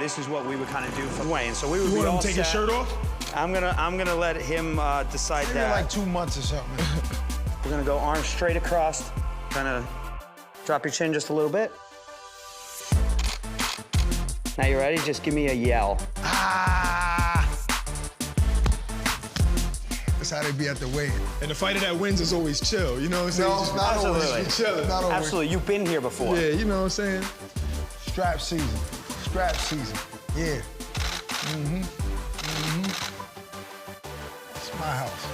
this is what we would kind of do for Wayne. So we would You be want him all to take his set. shirt off? I'm gonna let him decide Maybe that. like 2 months or something. We're gonna go arms straight across, kind of drop your chin just a little bit. Now you ready? Just give me a yell. Ah! That's how they be at the weigh. And the fighter that wins is always chill, you know what I'm saying? No, Just not always. be chilling. Not always. Absolutely, you've been here before. Yeah, you know what I'm saying? Strap season. Strap season. Yeah. It's my house.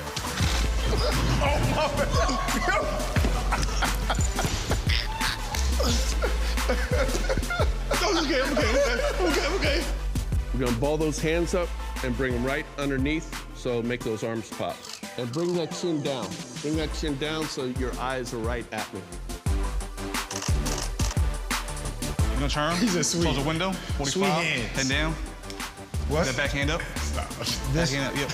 Oh, my bad. Okay. We're gonna ball those hands up and bring them right underneath, so make those arms pop. And bring that chin down. Bring that chin down so your eyes are right at me. You gonna turn? He's a sweet. Close the window. 45. Sweet hands. Head down. What? That back hand up. This. Back hand up, yep.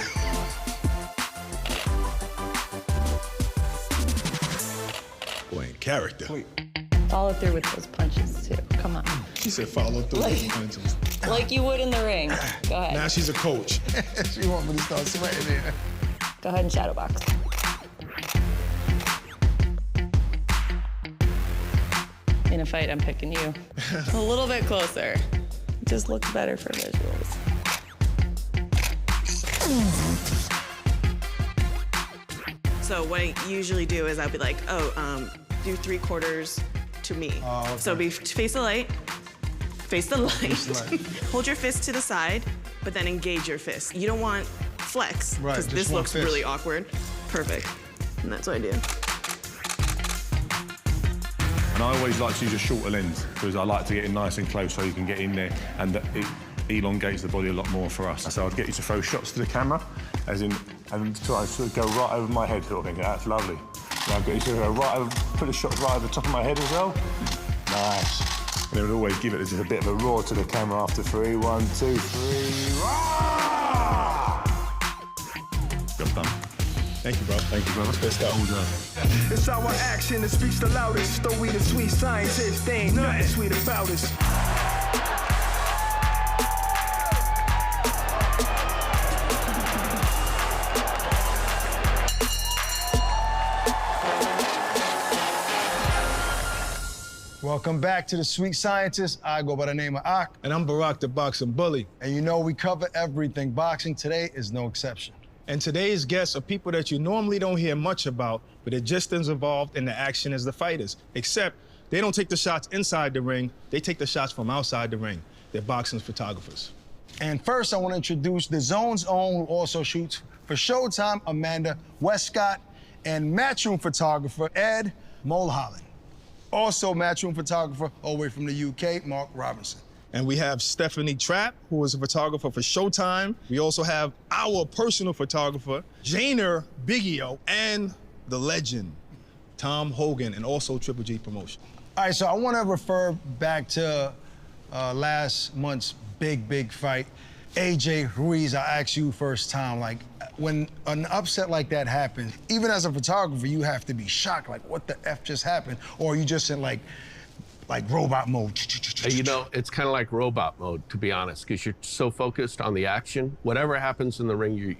Boy, in character. Follow through with those punches, too. Come on. She said follow through with the punches. Like you would in the ring. Go ahead. Now she's a coach. She want me to start sweating here. Go ahead and shadow box. In a fight, I'm picking you. A little bit closer. It just looks better for visuals. So what I usually do is I'll be like, do 3/4 to me. Oh, okay. So face the light, hold your fist to the side, but then engage your fist. You don't want flex, Right, because just this one looks fist. really awkward. Perfect, and that's what I do. And I always like to use a shorter lens because I like to get in nice and close so you can get in there, and it elongates the body a lot more for us. So I'd get you to throw shots to the camera, as in, and try to go right over my head, sort of thing. That's lovely. And I'd get you to go right over, put the shots right over the top of my head as well. Nice. And it would always give it just a bit of a roar to the camera after 3. 1, 2, 3. Roar! Job done. Thank you, bro. Thank you, brother. Good stuff. All done. It's our action that speaks the loudest. Though we the sweet scientists, they ain't nothing sweet about us. Welcome back to the Sweet Scientist. I go by the name of Ak. And I'm Barack, the boxing bully. And you know we cover everything. Boxing today is no exception. And today's guests are people that you normally don't hear much about, but they're just as involved in the action as the fighters. Except they don't take the shots inside the ring, they take the shots from outside the ring. They're boxing photographers. And first, I want to introduce the Zone's own, who also shoots for Showtime, Amanda Westcott, and matchroom photographer, Ed Mulholland. Also matchroom photographer all the way from the UK, Mark Robinson. And we have Stephanie Trapp, who is a photographer for Showtime. We also have our personal photographer, Janer Biggio, and the legend, Tom Hogan, and also Triple G Promotion. All right, so I want to refer back to last month's big fight. AJ Ruiz, I asked you first time, like, when an upset like that happens, even as a photographer, you have to be shocked, like, what the F just happened? Or are you just in, like robot mode? You know, it's kind of like robot mode, to be honest, because you're so focused on the action. Whatever happens in the ring,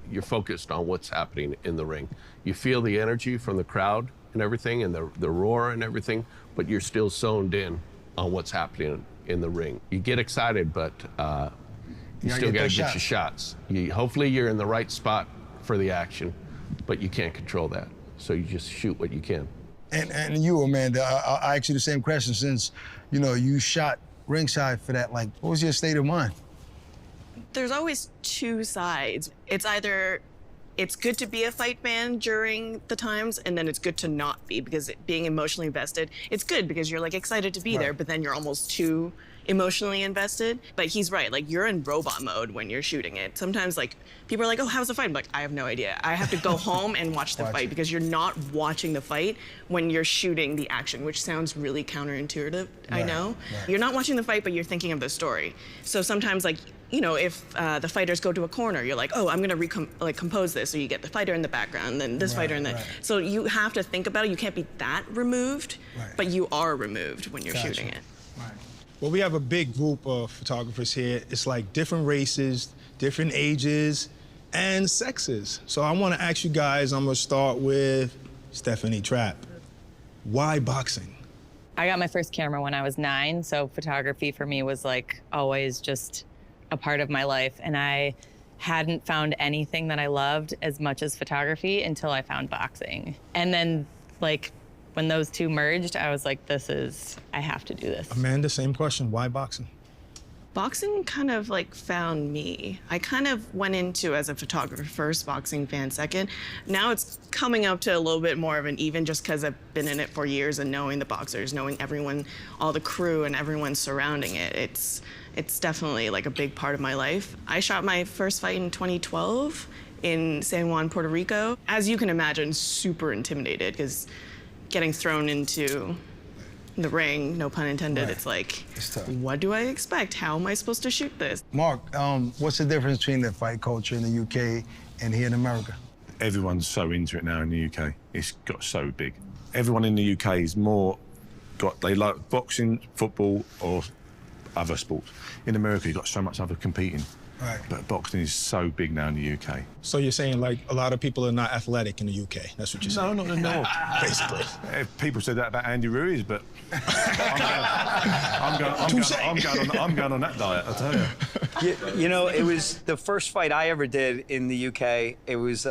you're focused on what's happening in the ring. You feel the energy from the crowd and everything, and the roar and everything, but you're still zoned in on what's happening in the ring. You get excited, but you still got to get your shots. Hopefully you're in the right spot for the action, but you can't control that. So you just shoot what you can. And you, Amanda, I asked you the same question since, you know, you shot ringside for that. Like, what was your state of mind? There's always two sides. It's either it's good to be a fight fan during the times, and then it's good to not be, because being emotionally invested, it's good because you're like excited to be there, but then you're almost too emotionally invested. But he's right, like you're in robot mode when you're shooting it. Sometimes like people are like, oh, how's the fight? I'm like, I have no idea. I have to go home and watch the fight, because you're not watching the fight when you're shooting the action, which sounds really counterintuitive, I know. You're not watching the fight, but you're thinking of the story. So sometimes like, you know, if the fighters go to a corner, you're like, oh, I'm gonna compose this. So you get the fighter in the background, then this fighter in the, so you have to think about it. You can't be that removed, but you are removed when you're shooting it. Well, we have a big group of photographers here. It's like different races, different ages, and sexes. So I want to ask you guys, I'm going to start with Stephanie Trapp. Why boxing? I got my first camera when I was 9, so photography for me was like always just a part of my life. And I hadn't found anything that I loved as much as photography until I found boxing. And then like when those two merged, I was like, I have to do this. Amanda, same question. Why boxing? Boxing kind of like found me. I kind of went into as a photographer first, boxing fan second. Now it's coming up to a little bit more of an even just because I've been in it for years and knowing the boxers, knowing everyone, all the crew and everyone surrounding it. It's definitely like a big part of my life. I shot my first fight in 2012 in San Juan, Puerto Rico. As you can imagine, super intimidated because getting thrown into the ring, no pun intended, Right. it's like, It's tough. what do I expect? How am I supposed to shoot this? Mark, what's the difference between the fight culture in the UK and here in America? Everyone's so into it now in the UK. It's got so big. Everyone in the UK is they like boxing, football, or other sports. In America, you've got so much other competing. Right. But boxing is so big now in the UK. So you're saying like a lot of people are not athletic in the UK. That's what you're saying? No. Basically. People said that about Andy Ruiz, but I'm going on that diet, I tell you. You know, it was the first fight I ever did in the UK. It was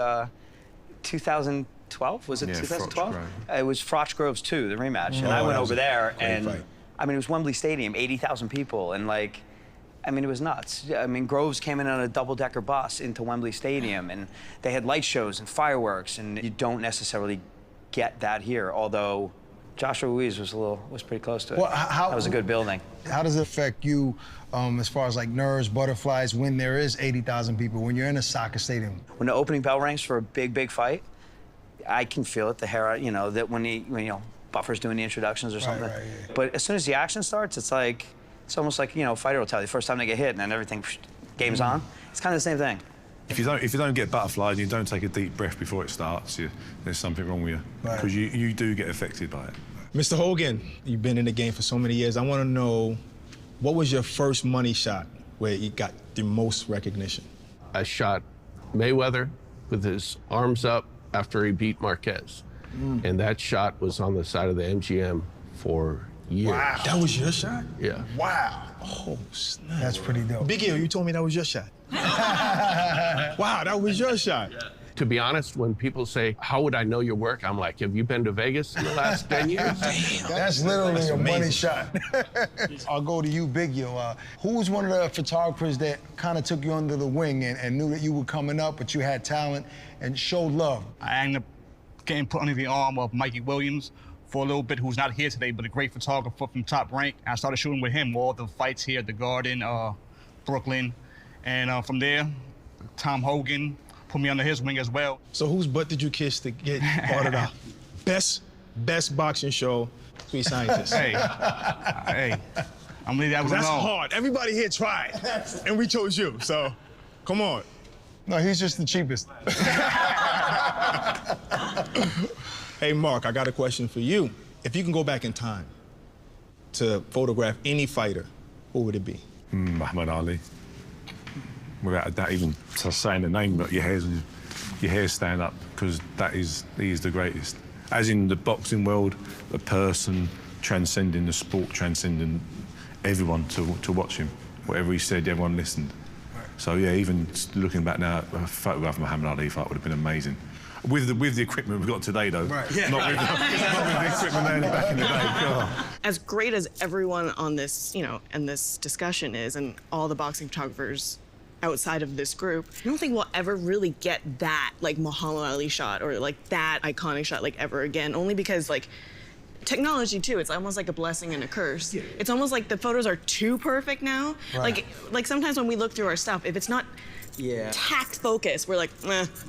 2012, was it Yeah, 2012? Frochgrove. It was Frochgrove's 2, the rematch. And I went that was over a there great and, fight. I mean, it was Wembley Stadium, 80,000 people. And like, I mean, it was nuts. I mean, Groves came in on a double-decker bus into Wembley Stadium and they had light shows and fireworks and you don't necessarily get that here, although Joshua Ruiz was pretty close to it. Well, that was a good building. How does it affect you as far as like nerves, butterflies, when there is 80,000 people, when you're in a soccer stadium? When the opening bell rings for a big fight, I can feel it, the hair, you know, that when Buffer's doing the introductions or something. Right, yeah. But as soon as the action starts, it's like, it's almost like, a fighter will tell you the first time they get hit and then everything, game's on. It's kind of the same thing. If you don't get butterflies and you don't take a deep breath before it starts, there's something wrong with you. Right. Because you do get affected by it. Mr. Hogan, you've been in the game for so many years. I want to know, what was your first money shot where you got the most recognition? I shot Mayweather with his arms up after he beat Marquez. And that shot was on the side of the MGM for years. Wow. That was your shot? Yeah. Wow. Oh, snap. That's pretty dope. Big Hill, you told me that was your shot. Wow, that was your shot. To be honest, when people say, how would I know your work? I'm like, have you been to Vegas in the last 10 years? That's literally That's a money amazing. shot. I'll go to you, Big Yo. Who's one of the photographers that kind of took you under the wing and knew that you were coming up, but you had talent and showed love? I ended up getting put under the arm of Mikey Williams for a little bit, who's not here today, but a great photographer from Top Rank. I started shooting with him all the fights here at the Garden, Brooklyn. And from there, Tom Hogan put me under his wing as well. So whose butt did you kiss to get part of the best boxing show, Sweet Scientist? Hey, I'm leaving that one That's alone. hard. Everybody here tried, and we chose you, so come on. No, he's just the cheapest. Hey, Mark, I got a question for you. If you can go back in time to photograph any fighter, who would it be? Muhammad Ali. Without that even saying the name, but your hairs stand up because he is the greatest. As in the boxing world, a person transcending the sport, transcending everyone to watch him. Whatever he said, everyone listened. So yeah, even looking back now, a photograph of Muhammad Ali fight would have been amazing. With the equipment we've got today, though. Right. Yeah. Not with the equipment they had back in the day. God. As great as everyone on this, and this discussion is, and all the boxing photographers outside of this group, I don't think we'll ever really get that like Muhammad Ali shot or like that iconic shot like ever again. Only because like technology too, it's almost like a blessing and a curse. Yeah. It's almost like the photos are too perfect now. Right. Like sometimes when we look through our stuff, if it's not tact focus, we're like,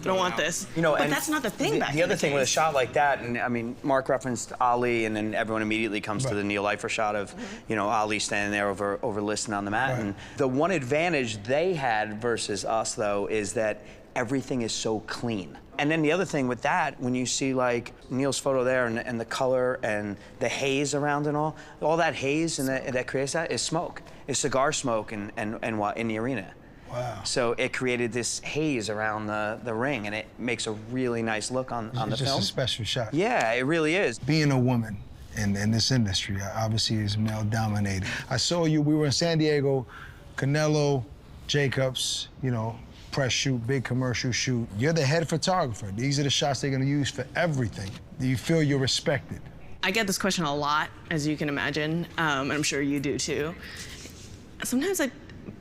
don't want this. But that's not the thing back The other in thing the with a case. shot like that, and I mean, Mark referenced Ali, and then everyone immediately comes to the Neil Leifer shot of, Ali standing there over Liston on the mat. Right. And the one advantage they had versus us, though, is that everything is so clean. And then the other thing with that, when you see like Neil's photo there and the color and the haze around and all that haze and that creates that is smoke. It's cigar smoke and what in the arena. Wow. So it created this haze around the ring, and it makes a really nice look on the film. It's just a special shot. Yeah, it really is. Being a woman in this industry, obviously, is male-dominated. I saw you, we were in San Diego, Canelo, Jacobs, you know, press shoot, big commercial shoot. You're the head photographer. These are the shots they're gonna use for everything. Do you feel you're respected? I get this question a lot, as you can imagine, and I'm sure you do too. Sometimes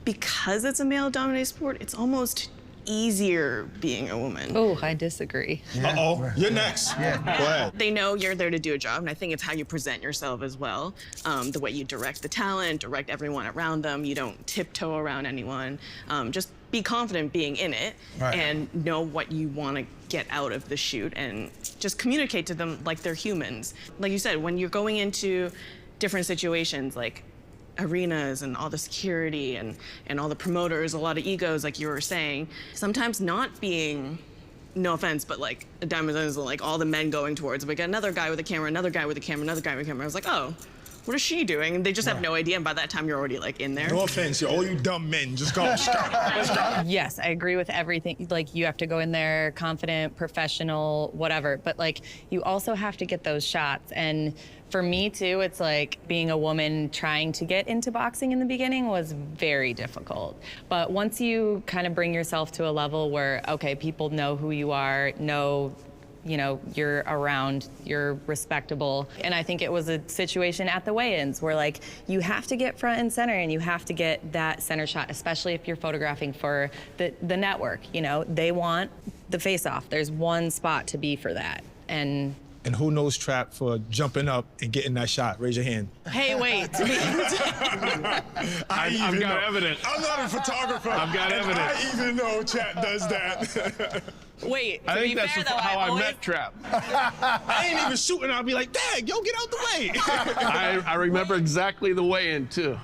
because it's a male-dominated sport, it's almost easier being a woman. Oh, I disagree. Yeah. Uh-oh, you're next. Yeah. Go ahead. They know you're there to do a job, and I think it's how you present yourself as well. The way you direct the talent, direct everyone around them. You don't tiptoe around anyone. Just be confident being in it, Right. and know what you want to get out of the shoot, and just communicate to them like they're humans. Like you said, when you're going into different situations, like arenas and all the security and all the promoters, a lot of egos, like you were saying, sometimes not being, no offense, but like a Diamond is like all the men going towards, we got another guy with a camera, another guy with a camera, another guy with a camera. I was like, oh, what is she doing? And they just have no idea, and by that time you're already like in there. No offense, all you dumb men, just go. Yes, I agree with everything. Like, you have to go in there confident, professional, whatever. But like, you also have to get those shots. And for me too, it's like being a woman trying to get into boxing in the beginning was very difficult. But once you kind of bring yourself to a level where, okay, people know who you are, know, you know, you're around, you're respectable. And I think it was a situation at the weigh-ins where like, you have to get front and center, and you have to get that center shot, especially if you're photographing for the network. You know, they want the face-off. There's one spot to be for that. And who knows Trap for jumping up and getting that shot? Raise your hand. Hey, wait. I've got evidence. I'm not a photographer. I've got evidence. I even know Trap does that. Wait, I think that's fair, though, how I always... met Trap. I ain't even shooting. I'll be like, Dad, yo, get out the way. I remember exactly the weigh-in too.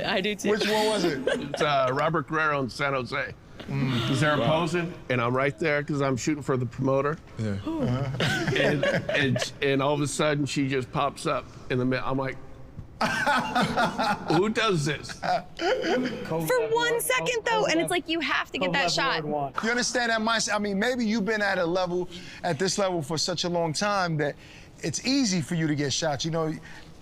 I do too. Which one was it? It's Robert Guerrero in San Jose. He's there posing, and I'm right there because I'm shooting for the promoter. Yeah. And all of a sudden, she just pops up in the middle. I'm like, who does this? For 1 second though, and it's like, you have to get that shot. You understand that mindset? I mean, maybe you've been at this level for such a long time that it's easy for you to get shots. You know,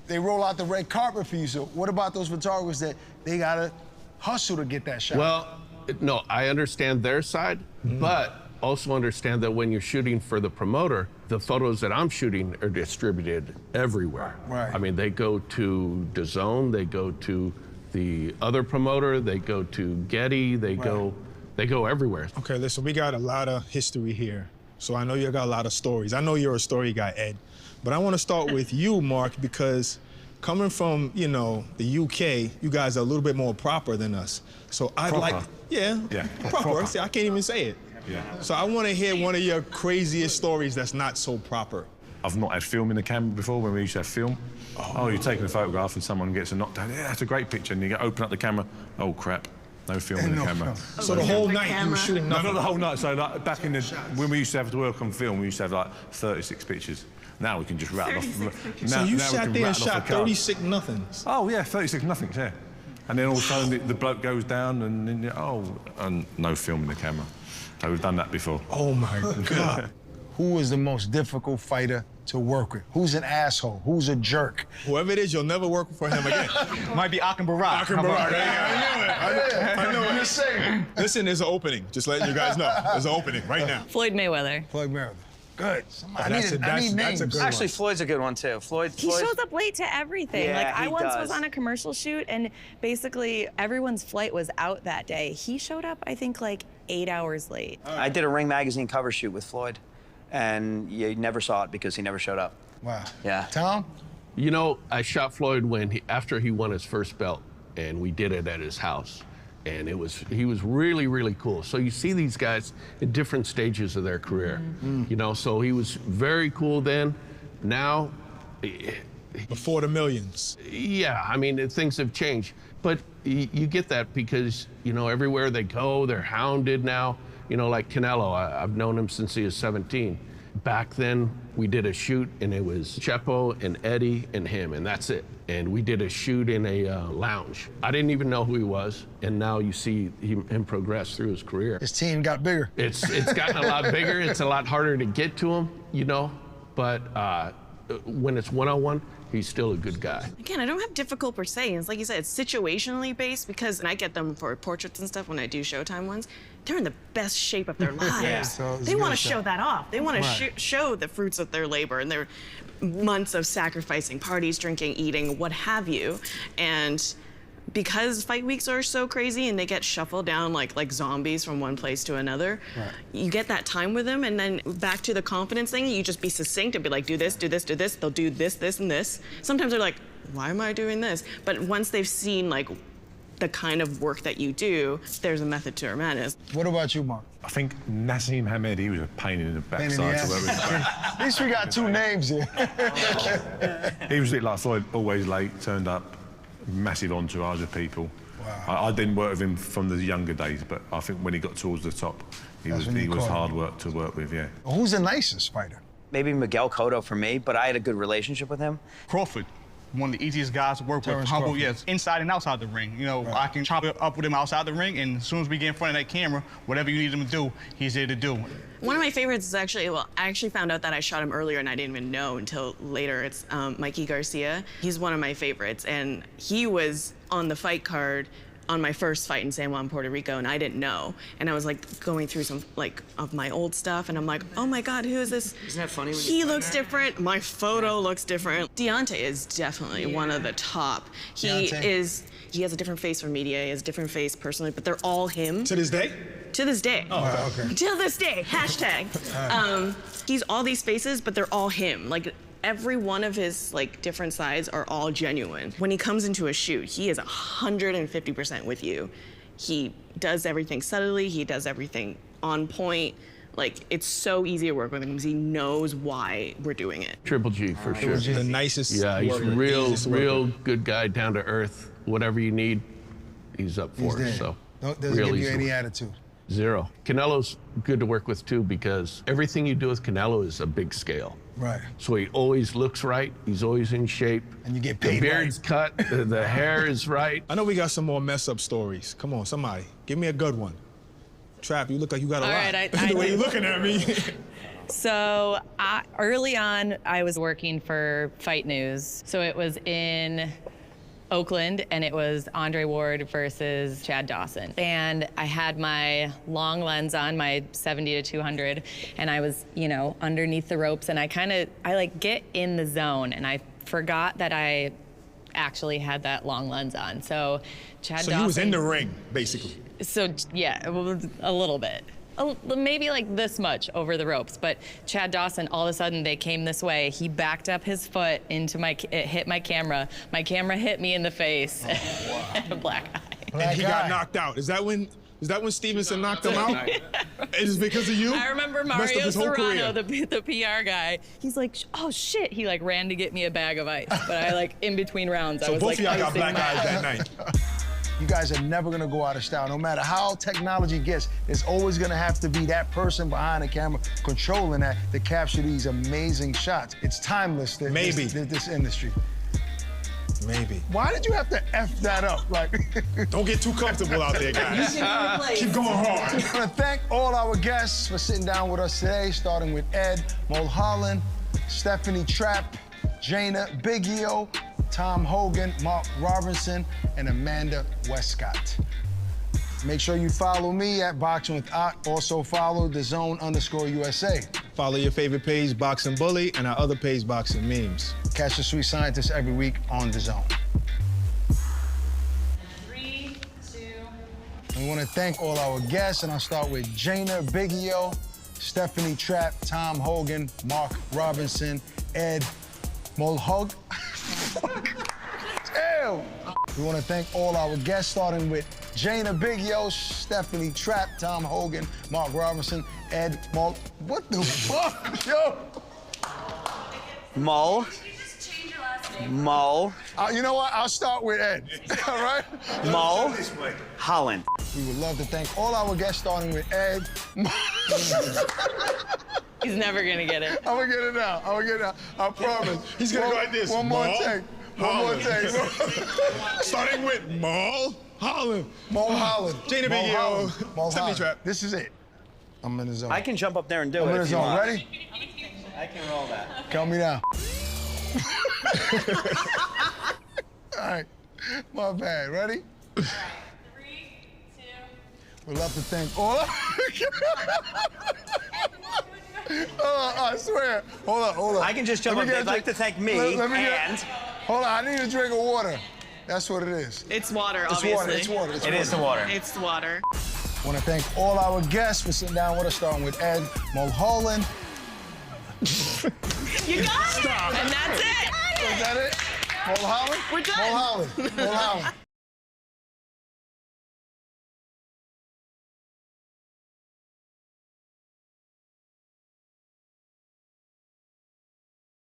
they roll out the red carpet for you. So what about those photographers that they gotta hustle to get that shot? Well, no, I understand their side, but also understand that when you're shooting for the promoter, the photos that I'm shooting are distributed everywhere. Right. I mean, they go to Dazn, they go to the other promoter, they go to Getty, they go everywhere. Okay, listen, we got a lot of history here. So I know you got a lot of stories. I know you're a story guy, Ed. But I want to start with you, Mark, because coming from, you know, the UK, you guys are a little bit more proper than us. So I'd like, yeah, proper. See, I can't even say it. Yeah. So I want to hear one of your craziest stories that's not so proper. I've not had film in the camera before when we used to have film. Oh, you're taking a photograph and someone gets a knockdown. Yeah, that's a great picture. And you open up the camera. Oh, crap. No film in the camera. So the whole night you were shooting No, nothing? not the whole night. So like, back in the, when we used to have to work on film, we used to have like 36 pictures. Now we can just rattle off. So you sat there and shot 36 nothings? Oh, yeah, 36 nothings, yeah. And then all of a sudden the bloke goes down and then, and no film in the camera. So we've done that before. Oh, my God. Who is the most difficult fighter to work with? Who's an asshole? Who's a jerk? Whoever it is, you'll never work for him again. Might be Akin Barak. Akin Barak. I know it. I'm just saying. Listen, there's an opening. Just letting you guys know. There's an opening right now. Floyd Mayweather. Floyd Mayweather. Good. I That's need names. a good one. Actually, Floyd's a good one too. He shows up late to everything. Yeah, like, I he once does. was on a commercial shoot, and basically everyone's flight was out that day. He showed up, I think, like 8 hours late. I did a Ring magazine cover shoot with Floyd, and you never saw it because he never showed up. Wow. Yeah. Tom? You know, I shot Floyd after he won his first belt, and we did it at his house. And he was really, really cool. So you see these guys in different stages of their career, you know, so he was very cool then. Now, Before the millions. Yeah, I mean, things have changed. But you get that because, you know, everywhere they go, they're hounded now. You know, like Canelo, I've known him since he was 17. Back then, we did a shoot, and it was Chepo and Eddie and him, and that's it. And we did a shoot in a lounge. I didn't even know who he was, and now you see him progress through his career. His team got bigger. It's gotten a lot bigger. It's a lot harder to get to him, you know, but when it's one-on-one, he's still a good guy. Again, I don't have difficult per se. It's like you said, it's situationally based because, and I get them for portraits and stuff when I do Showtime ones, they're in the best shape of their lives. Yeah. So they want to show that off. They want Right. to show the fruits of their labor and their months of sacrificing, parties, drinking, eating, what have you. And because fight weeks are so crazy and they get shuffled down like zombies from one place to another, you get that time with them, and then back to the confidence thing, you just be succinct and be like, do this, do this, do this. They'll do this, this, and this. Sometimes they're like, why am I doing this? But once they've seen like the kind of work that you do, there's a method to our madness. What about you, Mark? I think Nassim Hamed, he was a pain in the Pain in the backside to work with. ass. At least we got two names here. He was a bit like Floyd, always late, turned up, massive entourage of people. Wow. I didn't work with him from the younger days, but I think when he got towards the top, he That's when was you caught him. hard work to work with, yeah. Who's the nicest fighter? Maybe Miguel Cotto for me, but I had a good relationship with him. Crawford, one of the easiest guys to work Terrence with. Humble, Crawford. yes, inside and outside the ring. You know, I can chop it up with him outside the ring, and as soon as we get in front of that camera, whatever you need him to do, he's there to do. One of my favorites is actually, well, I actually found out that I shot him earlier and I didn't even know until later. It's Mikey Garcia. He's one of my favorites, and he was on the fight card on my first fight in San Juan, Puerto Rico, and I didn't know. And I was like going through some like of my old stuff, and I'm like, oh my God, who is this? Isn't that funny? He looks different. My photo looks different. Deontay is definitely one of the top. He has a different face for media. He has a different face personally, but they're all him. To this day? To this day. Oh, okay. Till this day, hashtag. He's all these faces, but they're all him. Like every one of his like different sides are all genuine. When he comes into a shoot, he is 150% with you. He does everything subtly. He does everything on point. Like it's so easy to work with him because he knows why we're doing it. Triple G for sure. The nicest. Yeah, he's worker, real easiest worker. good guy, down to earth. Whatever you need, he's up for it. there. So Doesn't real give you easy any work. attitude. Zero. Canelo's good to work with too because everything you do with Canelo is a big scale. Right. So he always looks right. He's always in shape. And you get The paid beard's cut. The hair is right. I know we got some more mess up stories. Come on, somebody. Give me a good one. Trap, you look like you got a All lot. right, The way I you're looking at me. So early on, I was working for Fight News. So it was in Oakland, and it was Andre Ward versus Chad Dawson. And I had my long lens on, my 70 to 200, and I was, you know, underneath the ropes, and I like get in the zone, and I forgot that I actually had that long lens on. So Chad Dawson. So you was in the ring, basically. So yeah, a little bit. Maybe like this much over the ropes, but Chad Dawson, all of a sudden they came this way. He backed up his foot into it hit my camera. My camera hit me in the face. And a black eye. And he got knocked out. Is that when Stevenson knocked him out? It is because of you? I remember Messed up Mario his whole Serrano, career. the PR guy. He's like, oh shit. He like ran to get me a bag of ice, but I like in between rounds. I So was both like, of y'all got icing black my eyes that eyes. night. You guys are never gonna go out of style. No matter how technology gets, there's always gonna have to be that person behind the camera controlling that to capture these amazing shots. It's timeless, Maybe. this industry. Maybe. Why did you have to F that up? Like, Don't get too comfortable out there, guys. Keep going hard. I want to thank all our guests for sitting down with us today, starting with Ed Mulholland, Stephanie Trapp, Jana Biggio, Tom Hogan, Mark Robinson, and Amanda Westcott. Make sure you follow me at Boxing with Ott. Also follow Dazn_USA. Follow your favorite page, Boxing Bully, and our other page, Boxing Memes. Catch the Sweet Scientist every week on Dazn. 3, 2. We want to thank all our guests, and I'll start with Jana Biggio, Stephanie Trapp, Tom Hogan, Mark Robinson, Ed Mulholland. Damn! We want to thank all our guests, starting with Jana Biggio, Stephanie Trapp, Tom Hogan, Mark Robinson, Ed Mull. What the fuck, yo? Mull? Mull. You know what? I'll start with Ed. All right? Mull. Holland. We would love to thank all our guests, starting with Ed. He's never gonna get it. I'm gonna get it now. I'm gonna get it now. I promise. He's gonna go like this. One more Mull, take. One more Holland. take. Starting with Mull Holland. Mull Holland. Jada Mull Biggio. Holland. Mull Step me Holland. trap. This is it. I'm in the zone. I can jump up there and do I'm it. in the if you zone. want. Ready? I can roll that. Count me down. All right. My bad. Ready? All right. 3, 2. We'd love to thank all. I swear. Hold on. I can just jump Let up me there. get They'd a like to drink. thank me Let me get- and... Hold on. I need a drink of water. That's what it is. It's water, It's obviously. water. It's water. It's It water. is the water. It's water. I want to thank all our guests for sitting down with us, starting with Ed Mulholland. You got it! And that's it! Is that it? Mulholland? We're done. Mulholland. Mulholland.